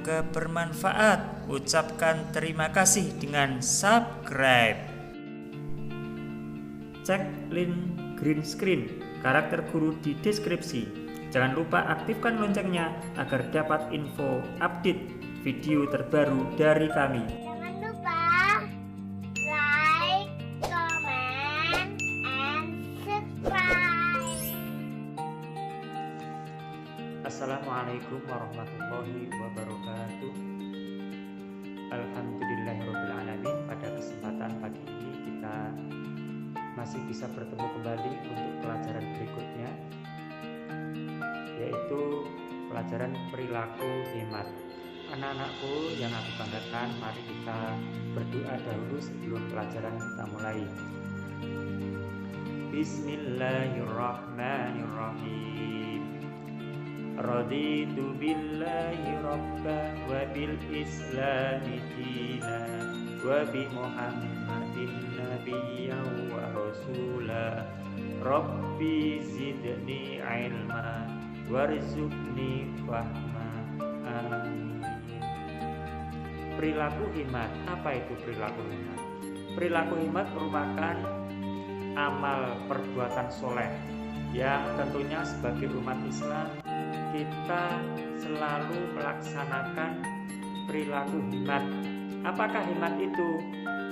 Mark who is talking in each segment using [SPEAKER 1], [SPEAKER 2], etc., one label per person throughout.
[SPEAKER 1] semoga bermanfaat. Ucapkan terima kasih dengan subscribe. Cek link green screen karakter guru di deskripsi. Jangan lupa aktifkan loncengnya agar dapat info update video terbaru dari kami.
[SPEAKER 2] Jangan lupa like, comment, and subscribe.
[SPEAKER 1] Assalamualaikum warahmatullahi wabarakatuh. Alhamdulillahirrahmanirrahim. Pada kesempatan pagi ini kita masih bisa bertemu kembali untuk pelajaran berikutnya, yaitu pelajaran perilaku hemat. Anak-anakku yang aku banggakan, mari kita berdoa dahulu sebelum pelajaran kita mulai. Bismillahirrahmanirrahim. Raditu billahi rabba wa bil islami dina wa bi muhammadin nabiyyan wa rasula. Rabbi zidni ilma warzuqni fahma. Amin. Perilaku hemat. Apa itu perilaku hemat? Perilaku hemat merupakan amal perbuatan soleh yang tentunya sebagai umat Islam kita selalu melaksanakan perilaku hemat. Apakah hemat itu?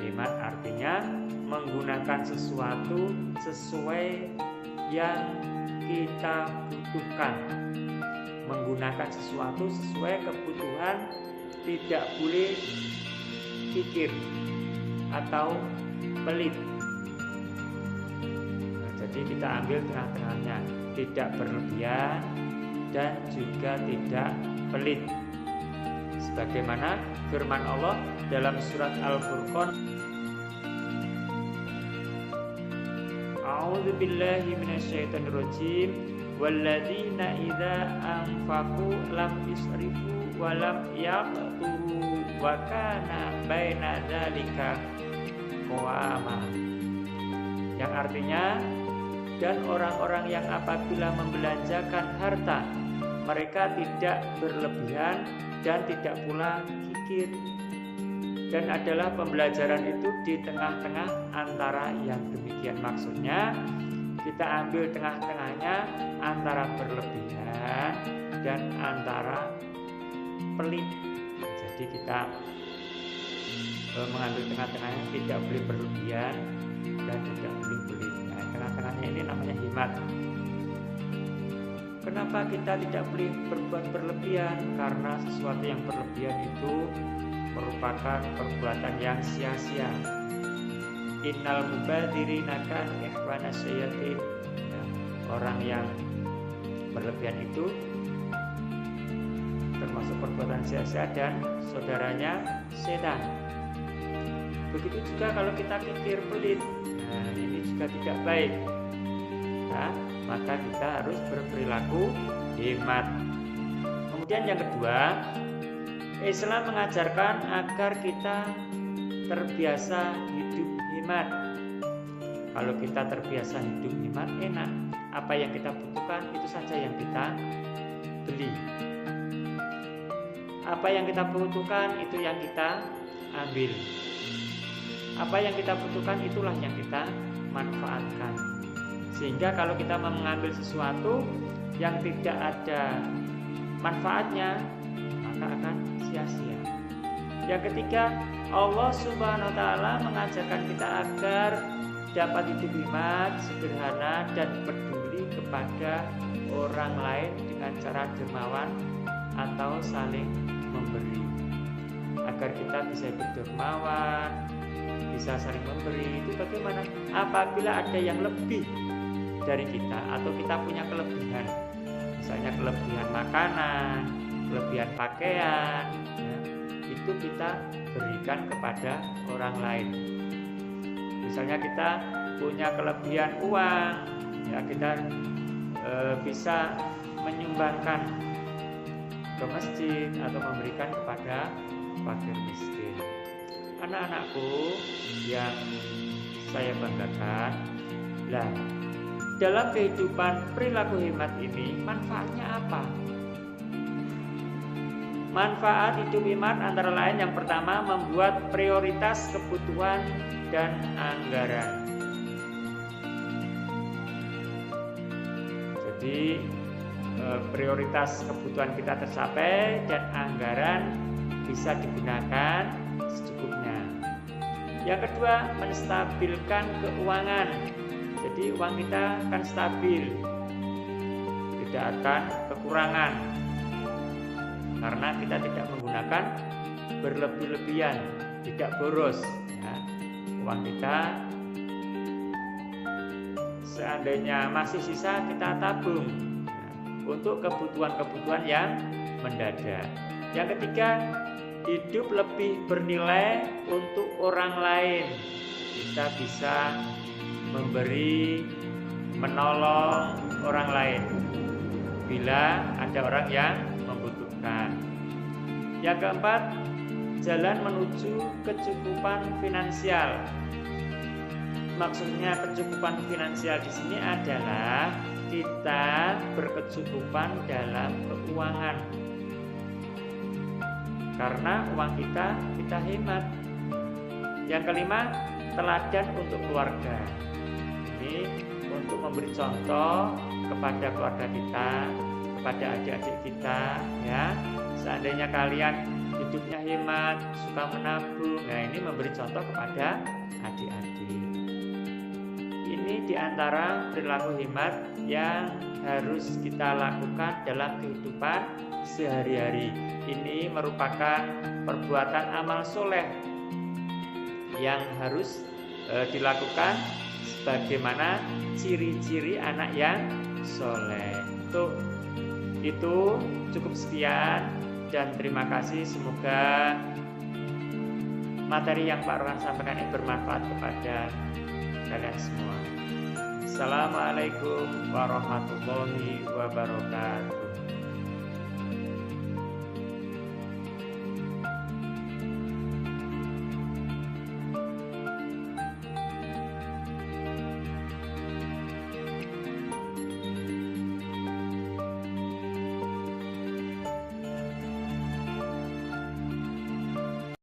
[SPEAKER 1] Hemat artinya menggunakan sesuatu sesuai yang kita butuhkan. Menggunakan sesuatu sesuai kebutuhan, tidak boleh kikir atau pelit. Nah, jadi kita ambil tengah-tengahnya, tidak berlebihan dan juga tidak pelit. Sebagaimana firman Allah dalam surat Al-Furqan, A'udzu billahi minasyaitonir rajim, walladzina idza anfaqu lam yusrifu wa lam yaqturu wa kana baina dzalika qawama. Yang artinya, dan orang-orang yang apabila membelanjakan harta, mereka tidak berlebihan dan tidak pula kikir. Dan adalah pembelajaran itu di tengah-tengah antara yang demikian. Maksudnya kita ambil tengah-tengahnya antara berlebihan dan antara pelit. Jadi kita mengambil tengah-tengahnya, tidak boleh berlebihan dan tidak boleh pelit. Nah, tengah-tengahnya ini namanya hemat. Kenapa kita tidak boleh berbuat berlebihan? Karena sesuatu yang berlebihan itu merupakan perbuatan yang sia-sia. Innal mubadzirina kanu ikhwana syayatin. Orang yang berlebihan itu termasuk perbuatan sia-sia dan saudaranya setan. Begitu juga kalau kita kikir pelit, nah ini juga tidak baik. Nah, maka kita harus berperilaku hemat. Kemudian yang kedua, Islam mengajarkan agar kita terbiasa hidup hemat. Kalau kita terbiasa hidup hemat, enak. Apa yang kita butuhkan itu saja yang kita beli. Apa yang kita butuhkan itu yang kita ambil. Apa yang kita butuhkan itulah yang kita manfaatkan. Sehingga kalau kita mengambil sesuatu yang tidak ada manfaatnya, maka akan sia-sia. Yang ketiga, Allah Subhanahu wa taala mengajarkan kita agar dapat hidup hemat, sederhana dan peduli kepada orang lain dengan cara dermawan atau saling memberi. Agar kita bisa hidup dermawan, bisa saling memberi. Itu bagaimana? Apabila ada yang lebih dari kita atau kita punya kelebihan, misalnya kelebihan makanan, kelebihan pakaian, ya, itu kita berikan kepada orang lain. Misalnya kita punya kelebihan uang, ya kita bisa menyumbangkan ke masjid atau memberikan kepada fakir miskin. Anak-anakku yang saya banggakan, lah dalam kehidupan perilaku hemat ini manfaatnya apa? Manfaat hidup hemat antara lain yang pertama membuat prioritas kebutuhan dan anggaran. Jadi prioritas kebutuhan kita tercapai dan anggaran bisa digunakan secukupnya. Yang kedua, menstabilkan keuangan. Jadi uang kita akan stabil, tidak akan kekurangan karena kita tidak menggunakan berlebih-lebihan, tidak boros ya. Uang kita seandainya masih sisa kita tabung ya, untuk kebutuhan-kebutuhan yang mendadak. Yang ketiga, hidup lebih bernilai untuk orang lain. Kita bisa memberi, menolong orang lain bila ada orang yang membutuhkan. Yang keempat, jalan menuju kecukupan finansial. Maksudnya kecukupan finansial di sini adalah kita berkecukupan dalam keuangan. Karena uang kita hemat. Yang kelima, teladan untuk keluarga. Ini untuk memberi contoh kepada keluarga kita, kepada adik-adik kita ya. Seandainya kalian hidupnya hemat, suka menabung, nah ini memberi contoh kepada adik-adik. Ini diantara perilaku hemat yang harus kita lakukan dalam kehidupan sehari-hari. Ini merupakan perbuatan amal soleh yang harus dilakukan sebagaimana ciri-ciri anak yang soleh. Itu cukup sekian dan terima kasih. Semoga materi yang Pak Rohan sampaikan ini bermanfaat kepada kalian semua. Assalamualaikum warahmatullahi wabarakatuh.